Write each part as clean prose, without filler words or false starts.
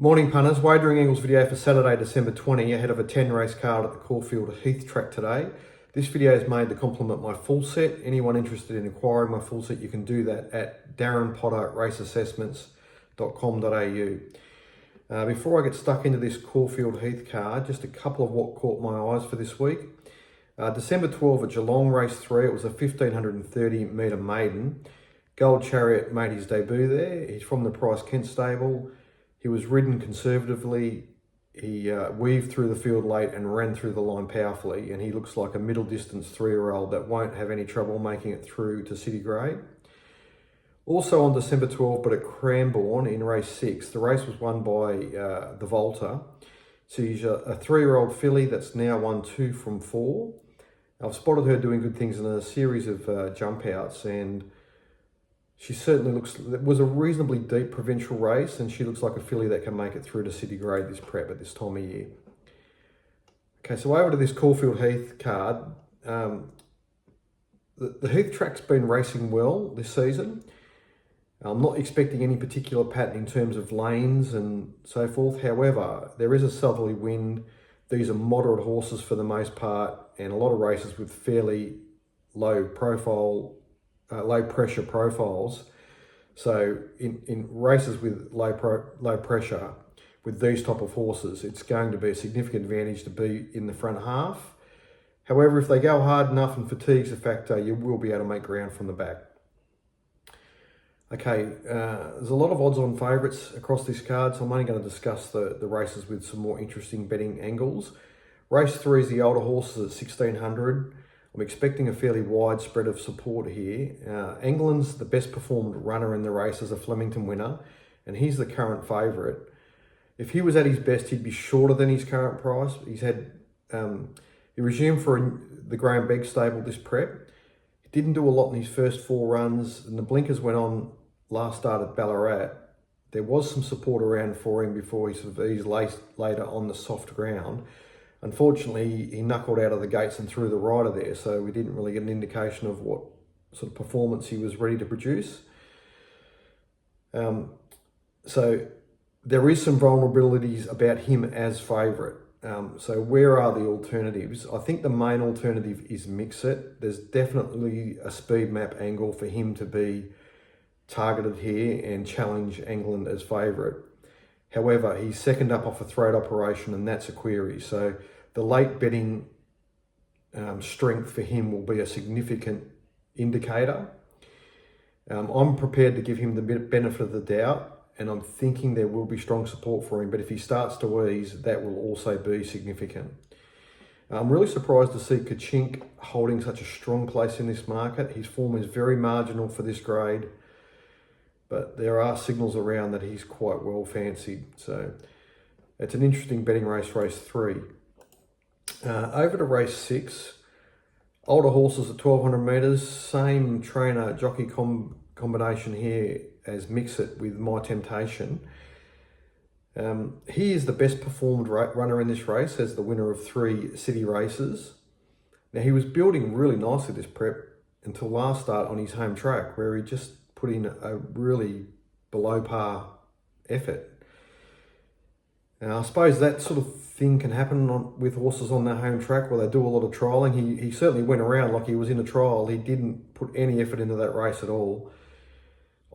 Morning punters, Wagering Angles video for Saturday, December 20, ahead of a 10 race card at the Caulfield Heath track today. This video is made to complement my full set. Anyone interested in acquiring my full set, you can do that at darrenpotterraceassessments.com.au. Before I get stuck into this Caulfield Heath card, just a couple of what caught my eyes for this week. December 12 at Geelong, race 3, it was a 1530 metre maiden. Gold Chariot made his debut there. He's from the Price Kent stable. He was ridden conservatively. He weaved through the field late and ran through the line powerfully, and he looks like a middle distance 3-year-old that won't have any trouble making it through to City Grade. Also on December 12, but at Cranbourne in race 6, the race was won by the Volta. So he's a 3-year-old filly that's now won 2 from 4. I've spotted her doing good things in a series of jump outs, and she certainly looks, it was a reasonably deep provincial race, and she looks like a filly that can make it through to City Grade this prep at this time of year. Okay, so over to this Caulfield Heath card. The Heath track's been racing well this season. I'm not expecting any particular pattern in terms of lanes and so forth. However, there is a southerly wind. These are moderate horses for the most part, and a lot of races with fairly low pressure profiles. So in races with low pressure with these type of horses, it's going to be a significant advantage to be in the front half. However, if they go hard enough and fatigue's a factor, you will be able to make ground from the back. Okay, there's a lot of odds on favourites across this card, so I'm only going to discuss the races with some more interesting betting angles. Race 3 is the older horses at 1600. I'm expecting a fairly wide spread of support here. England's the best performed runner in the race as a Flemington winner, and he's the current favourite. If he was at his best, he'd be shorter than his current price. He resumed for the Graham Begg stable this prep. He didn't do a lot in his first 4 runs, and the blinkers went on last start at Ballarat. There was some support around for him before he sort of eased later on the soft ground. Unfortunately, he knuckled out of the gates and threw the rider there, so we didn't really get an indication of what sort of performance he was ready to produce. So there is some vulnerabilities about him as favourite. So where are the alternatives? I think the main alternative is Mix It. There's definitely a speed map angle for him to be targeted here and challenge England as favourite. However, he's second up off a throat operation, and that's a query. So the late betting strength for him will be a significant indicator. I'm prepared to give him the benefit of the doubt, and I'm thinking there will be strong support for him. But if he starts to ease, that will also be significant. I'm really surprised to see Kachink holding such a strong place in this market. His form is very marginal for this grade, but there are signals around that he's quite well fancied. So it's an interesting betting race, race 3. Over to race 6. Older horses at 1200 metres. Same trainer jockey combination here as Mix It with My Temptation. He is the best performed runner in this race as the winner of 3 city races. Now, he was building really nicely this prep until last start on his home track, where he just put in a really below par effort. Now, I suppose that sort of thing can happen with horses on their home track where they do a lot of trialling. He certainly went around like he was in a trial. He didn't put any effort into that race at all.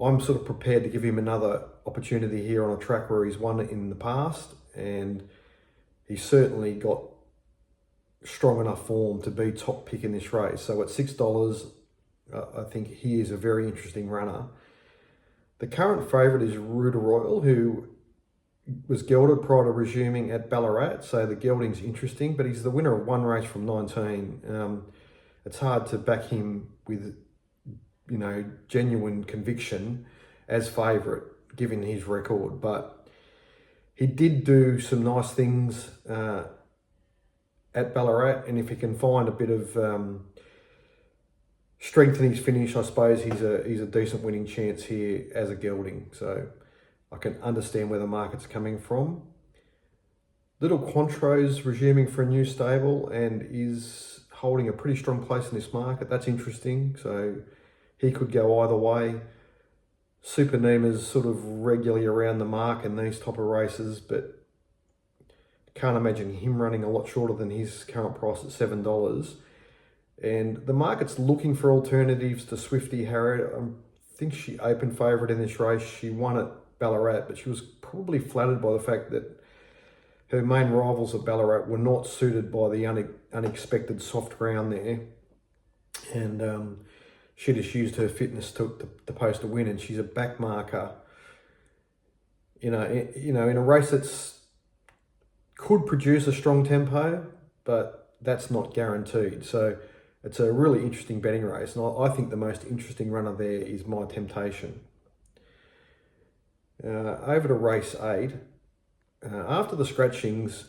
I'm sort of prepared to give him another opportunity here on a track where he's won it in the past, and he's certainly got strong enough form to be top pick in this race. So at $6, I think he is a very interesting runner. The current favourite is Ruda Royal, who was gelded prior to resuming at Ballarat, so the gelding's interesting, but he's the winner of 1 race from 19. It's hard to back him with, genuine conviction as favourite, given his record, but he did do some nice things at Ballarat, and if he can find a bit of strength in his finish, I suppose he's a decent winning chance here as a gelding. So I can understand where the market's coming from. Little Quantro's resuming for a new stable and is holding a pretty strong place in this market. That's interesting. So he could go either way. Super Nima's sort of regularly around the mark in these type of races, but can't imagine him running a lot shorter than his current price at $7. And the market's looking for alternatives to Swifty Harriet. I think she opened favourite in this race. She won at Ballarat, but she was probably flattered by the fact that her main rivals at Ballarat were not suited by the unexpected soft ground there. And she just used her fitness to post a win, and she's a back marker. In a race that's could produce a strong tempo, but that's not guaranteed. So it's a really interesting betting race, and I think the most interesting runner there is My Temptation. Over to race 8. After the scratchings,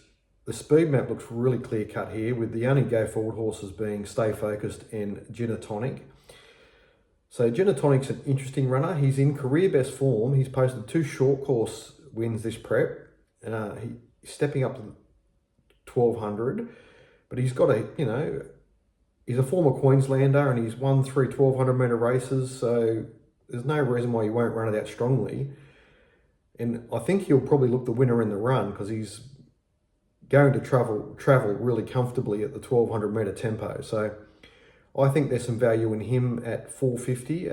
the speed map looks really clear cut here, with the only go forward horses being Stay Focused and Ginatonic. So Ginatonic's an interesting runner. He's in career best form. He's posted 2 short course wins this prep. He's stepping up to 1200, but he's got he's a former Queenslander and he's won 3 1200 metre races. So there's no reason why he won't run it out strongly. And I think he'll probably look the winner in the run because he's going to travel really comfortably at the 1200 metre tempo. So I think there's some value in him at 450.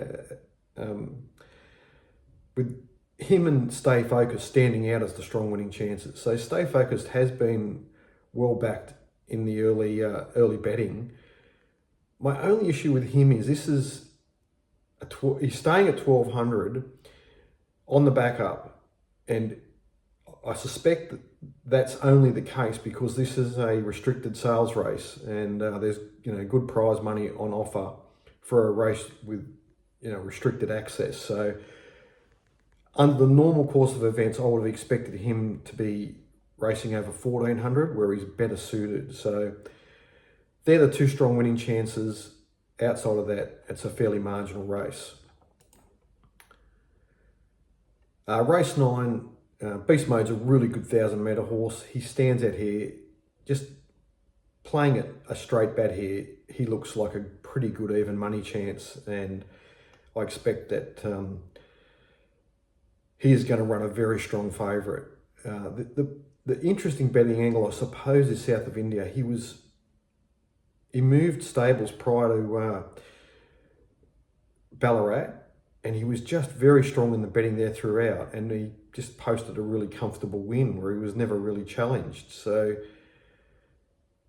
With him and Stay Focused standing out as the strong winning chances. So Stay Focused has been well backed in the early betting. My only issue with him is he's staying at 1200 on the backup. And I suspect that's only the case because this is a restricted sales race, and there's good prize money on offer for a race with restricted access. So under the normal course of events, I would have expected him to be racing over 1400, where he's better suited. So they're the 2 strong winning chances. Outside of that, it's a fairly marginal race. Race 9, Beast Mode's a really good 1000 metre horse. He stands out here. Just playing it a straight bet here, he looks like a pretty good even money chance, and I expect that he is going to run a very strong favourite. The interesting betting angle, I suppose, is south of India. He moved stables prior to Ballarat, and he was just very strong in the betting there throughout, and he just posted a really comfortable win where he was never really challenged. So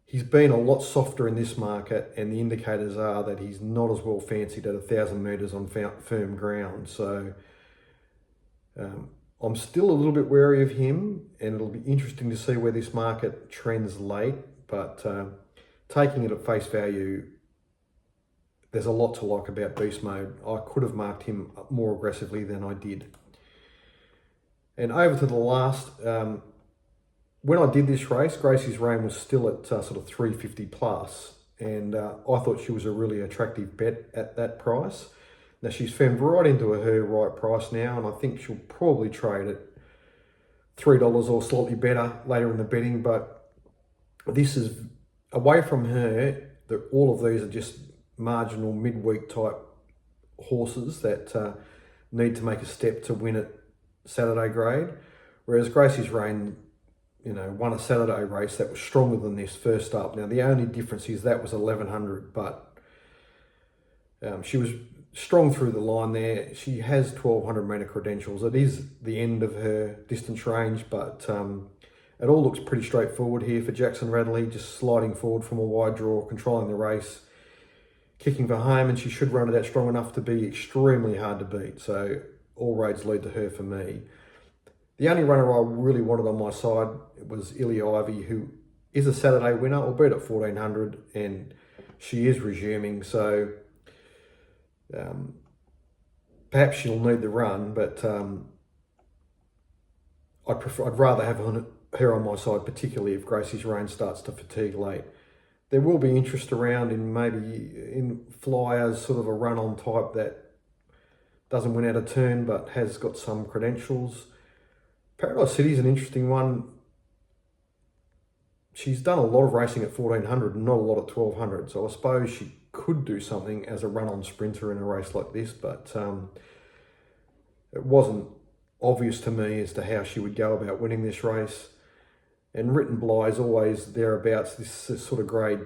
he's been a lot softer in this market, and the indicators are that he's not as well fancied at 1000 metres on firm ground. So I'm still a little bit wary of him, and it'll be interesting to see where this market trends late, but taking it at face value, there's a lot to like about Beast Mode. I could have marked him more aggressively than I did. And over to the last, when I did this race, Gracie's Reign was still at sort of 350 plus, and I thought she was a really attractive bet at that price. Now she's firmed right into her right price now, and I think she'll probably trade at $3 or slightly better later in the betting, but this is away from her. All of these are just marginal midweek type horses that need to make a step to win at Saturday grade, whereas Gracie's Reign won a Saturday race that was stronger than this first up. Now the only difference is that was 1100, but she was strong through the line there. She has 1200 metre credentials. It is the end of her distance range, but it all looks pretty straightforward here for Jackson Radley, just sliding forward from a wide draw, controlling the race, kicking for home, and she should run it out strong enough to be extremely hard to beat. So all roads lead to her for me. The only runner I really wanted on my side was Illy Ivy, who is a Saturday winner, albeit at 1400, and she is resuming. So perhaps she'll need the run, but I'd rather have her on my side, particularly if Gracie's Reign starts to fatigue late. There will be interest around in flyers, sort of a run-on type that doesn't win out a turn but has got some credentials. Paradise City is an interesting one. She's done a lot of racing at 1400 and not a lot at 1200, so I suppose she could do something as a run-on sprinter in a race like this, but it wasn't obvious to me as to how she would go about winning this race. And Written Bly is always thereabouts, this sort of grade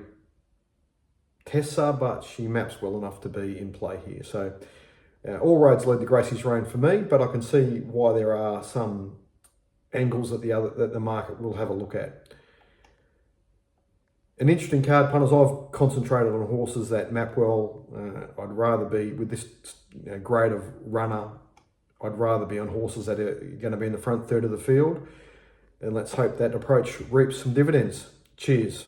Tessa, but she maps well enough to be in play here. So all roads lead to Gracie's Reign for me, but I can see why there are some angles that the market will have a look at. An interesting card, punters. I've concentrated on horses that map well. I'd rather be, with this grade of runner, I'd rather be on horses that are going to be in the front third of the field. And let's hope that approach reaps some dividends. Cheers.